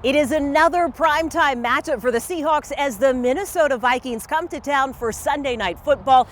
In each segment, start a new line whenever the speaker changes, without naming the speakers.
It is another primetime matchup for the Seahawks as the Minnesota Vikings come to town for Sunday Night Football.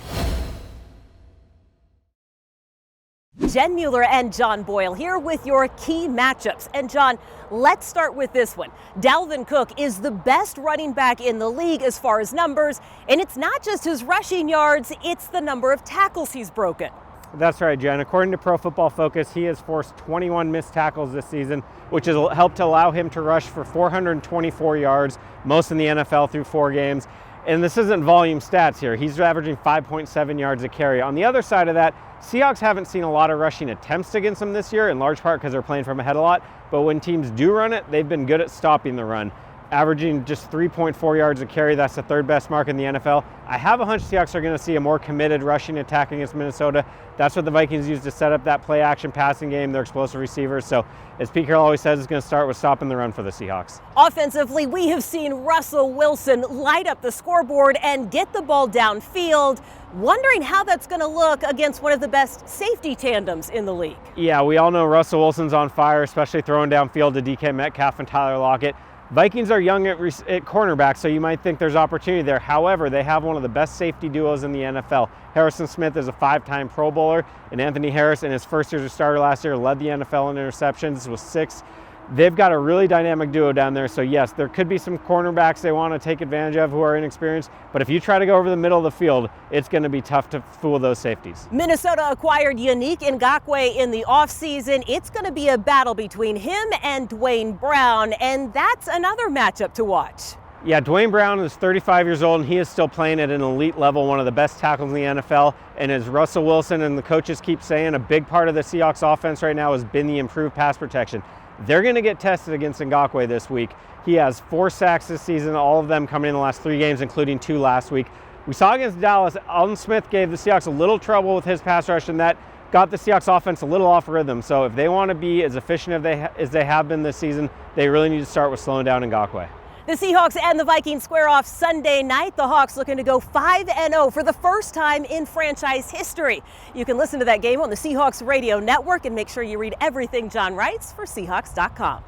Jen Mueller and John Boyle here with your key matchups. And John, let's start with this one. Dalvin Cook is the best running back in the league as far as numbers, and it's not just his rushing yards, it's the number of tackles he's broken.
That's right, Jen. According to Pro Football Focus, he has forced 21 missed tackles this season, which has helped to allow him to rush for 424 yards, most in the NFL through 4 games. And this isn't volume stats here. He's averaging 5.7 yards a carry. On the other side of that, Seahawks haven't seen a lot of rushing attempts against him this year, in large part because they're playing from ahead a lot. But when teams do run it, they've been good at stopping the run, averaging just 3.4 yards a carry. That's the third best mark in the NFL. I have a hunch Seahawks are going to see a more committed rushing attack against Minnesota. That's what the Vikings use to set up that play action passing game, their explosive receivers. So as Pete Carroll always says, it's going to start with stopping the run for the Seahawks.
Offensively, we have seen Russell Wilson light up the scoreboard and get the ball downfield. Wondering how that's going to look against one of the best safety tandems in the league.
Yeah, we all know Russell Wilson's on fire, especially throwing downfield to DK Metcalf and Tyler Lockett. Vikings are young at cornerback, so you might think there's opportunity there. However, they have one of the best safety duos in the NFL. Harrison Smith is a 5-time Pro Bowler, and Anthony Harris, in his first year as a starter last year, led the NFL in interceptions with 6. They've got a really dynamic duo down there, so yes, there could be some cornerbacks they want to take advantage of who are inexperienced, but if you try to go over the middle of the field, it's going to be tough to fool those safeties.
Minnesota acquired Yannick Ngakoue in the offseason. It's going to be a battle between him and Dwayne Brown, and that's another matchup to watch.
Yeah, Dwayne Brown is 35 years old, and he is still playing at an elite level, one of the best tackles in the NFL. And as Russell Wilson and the coaches keep saying, a big part of the Seahawks offense right now has been the improved pass protection. They're going to get tested against Ngakoue this week. He has 4 sacks this season, all of them coming in the last 3 games, including 2 last week. We saw against Dallas, Alden Smith gave the Seahawks a little trouble with his pass rush, and that got the Seahawks offense a little off rhythm. So if they want to be as efficient as they have been this season, they really need to start with slowing down Ngakoue.
The Seahawks and the Vikings square off Sunday night. The Hawks looking to go 5-0 for the first time in franchise history. You can listen to that game on the Seahawks Radio Network and make sure you read everything John writes for Seahawks.com.